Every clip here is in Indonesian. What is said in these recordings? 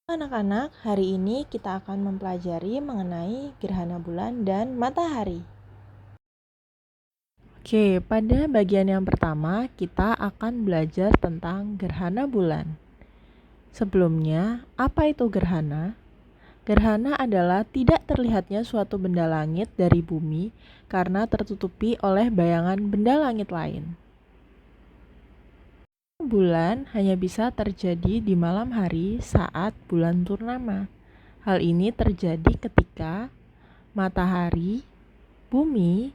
Anak-anak, hari ini kita akan mempelajari mengenai gerhana bulan dan matahari. Oke, pada bagian yang pertama kita akan belajar tentang gerhana bulan. Sebelumnya, apa itu gerhana? Gerhana adalah tidak terlihatnya suatu benda langit dari bumi karena tertutupi oleh bayangan benda langit lain. Bulan hanya bisa terjadi di malam hari saat bulan purnama. Hal ini terjadi ketika matahari, bumi,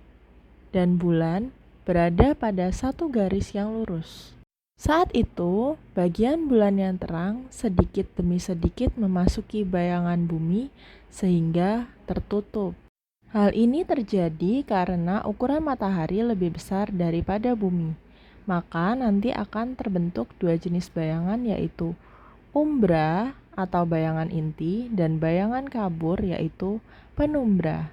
dan bulan berada pada satu garis yang lurus. Saat itu, bagian bulan yang terang sedikit demi sedikit memasuki bayangan bumi sehingga tertutup. Hal ini terjadi karena ukuran matahari lebih besar daripada bumi. Maka nanti akan terbentuk dua jenis bayangan, yaitu umbra atau bayangan inti dan bayangan kabur yaitu penumbra.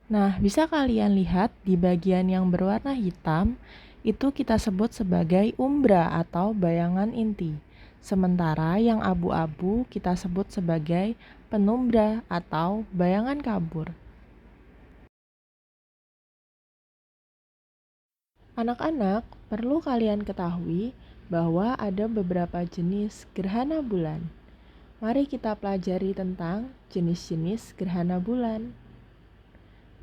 Nah, bisa kalian lihat di bagian yang berwarna hitam itu kita sebut sebagai umbra atau bayangan inti. Sementara yang abu-abu kita sebut sebagai penumbra atau bayangan kabur. Anak-anak, perlu kalian ketahui bahwa ada beberapa jenis gerhana bulan. Mari kita pelajari tentang jenis-jenis gerhana bulan.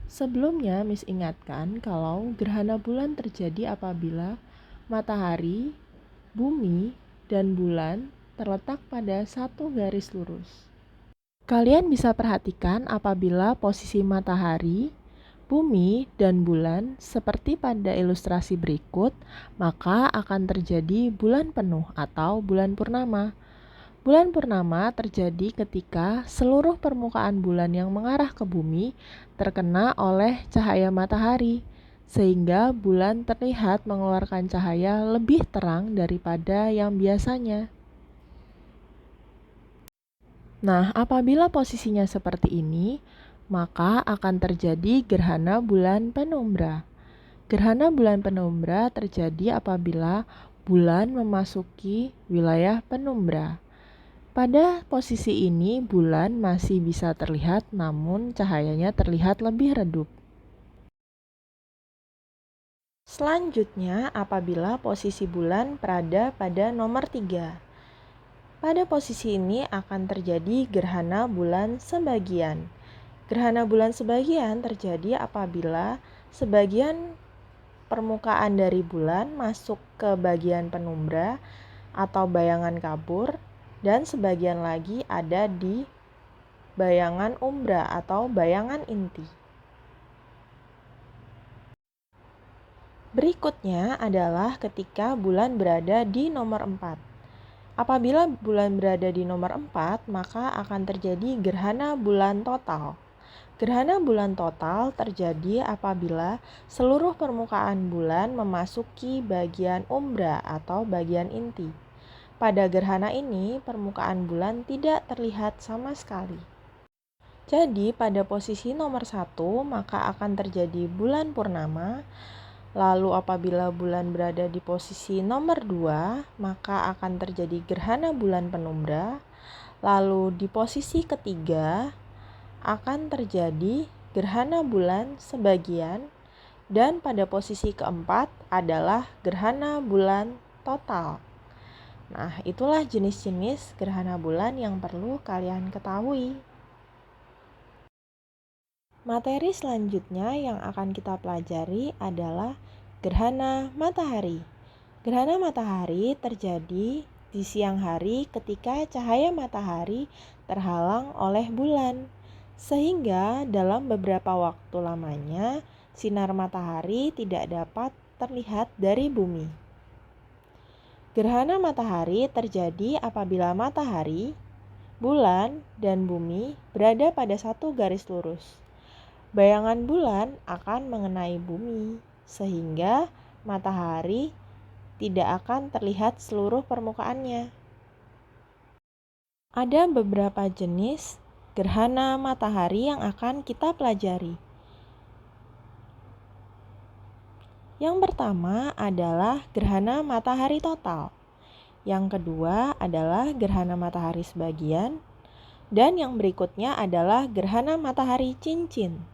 Sebelumnya, Miss ingatkan kalau gerhana bulan terjadi apabila matahari, bumi, dan bulan terletak pada satu garis lurus. Kalian bisa perhatikan apabila posisi matahari, bumi, dan bulan seperti pada ilustrasi berikut, maka akan terjadi bulan penuh atau bulan purnama. Bulan purnama terjadi ketika seluruh permukaan bulan yang mengarah ke bumi terkena oleh cahaya matahari, sehingga bulan terlihat mengeluarkan cahaya lebih terang daripada yang biasanya. Nah, apabila posisinya seperti ini, maka akan terjadi gerhana bulan penumbra. Gerhana bulan penumbra terjadi apabila bulan memasuki wilayah penumbra. Pada posisi ini, bulan masih bisa terlihat, namun cahayanya terlihat lebih redup. Selanjutnya, apabila posisi bulan berada pada nomor 3. Pada posisi ini akan terjadi gerhana bulan sebagian. Gerhana bulan sebagian terjadi apabila sebagian permukaan dari bulan masuk ke bagian penumbra atau bayangan kabur, dan sebagian lagi ada di bayangan umbra atau bayangan inti. Berikutnya adalah ketika bulan berada di nomor 4. Apabila bulan berada di nomor 4, maka akan terjadi gerhana bulan total. Gerhana bulan total terjadi apabila seluruh permukaan bulan memasuki bagian umbra atau bagian inti. Pada gerhana ini, permukaan bulan tidak terlihat sama sekali. Jadi, pada posisi nomor 1, maka akan terjadi bulan purnama. Lalu apabila bulan berada di posisi nomor 2, maka akan terjadi gerhana bulan penumbra. Lalu di posisi ketiga akan terjadi gerhana bulan sebagian. Dan pada posisi keempat adalah gerhana bulan total. Nah, itulah jenis-jenis gerhana bulan yang perlu kalian ketahui. Materi selanjutnya yang akan kita pelajari adalah gerhana matahari. Gerhana matahari terjadi di siang hari ketika cahaya matahari terhalang oleh bulan, sehingga dalam beberapa waktu lamanya sinar matahari tidak dapat terlihat dari bumi. Gerhana matahari terjadi apabila matahari, bulan, dan bumi berada pada satu garis lurus. Bayangan bulan akan mengenai bumi, sehingga matahari tidak akan terlihat seluruh permukaannya. Ada beberapa jenis gerhana matahari yang akan kita pelajari. Yang pertama adalah gerhana matahari total. Yang kedua adalah gerhana matahari sebagian. Dan yang berikutnya adalah gerhana matahari cincin.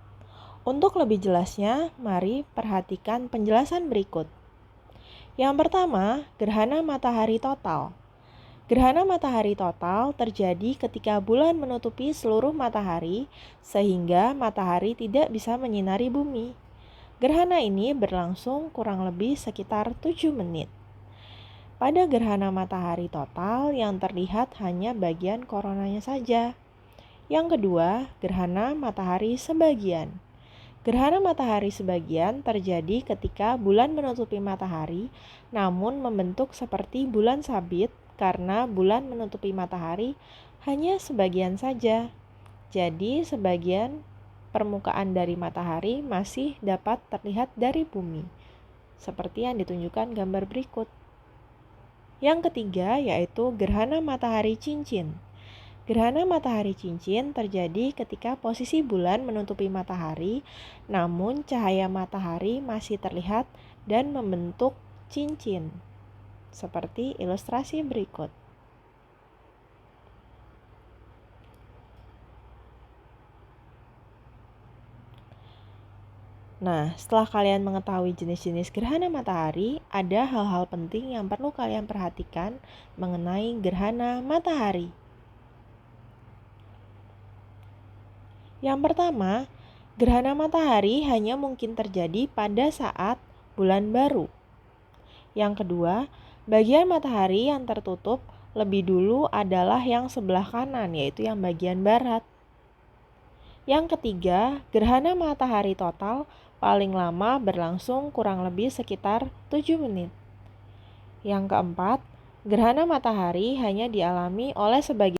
Untuk lebih jelasnya, mari perhatikan penjelasan berikut. Yang pertama, gerhana matahari total. Gerhana matahari total terjadi ketika bulan menutupi seluruh matahari sehingga matahari tidak bisa menyinari bumi. Gerhana ini berlangsung kurang lebih sekitar 7 menit. Pada gerhana matahari total yang terlihat hanya bagian koronanya saja. Yang kedua, gerhana matahari sebagian. Gerhana matahari sebagian terjadi ketika bulan menutupi matahari namun membentuk seperti bulan sabit karena bulan menutupi matahari hanya sebagian saja. Jadi sebagian permukaan dari matahari masih dapat terlihat dari bumi, seperti yang ditunjukkan gambar berikut. Yang ketiga yaitu gerhana matahari cincin. Gerhana matahari cincin terjadi ketika posisi bulan menutupi matahari, namun cahaya matahari masih terlihat dan membentuk cincin, seperti ilustrasi berikut. Nah, setelah kalian mengetahui jenis-jenis gerhana matahari, ada hal-hal penting yang perlu kalian perhatikan mengenai gerhana matahari. Yang pertama, gerhana matahari hanya mungkin terjadi pada saat bulan baru. Yang kedua, bagian matahari yang tertutup lebih dulu adalah yang sebelah kanan, yaitu yang bagian barat. Yang ketiga, gerhana matahari total paling lama berlangsung kurang lebih sekitar 7 menit. Yang keempat, gerhana matahari hanya dialami oleh sebagian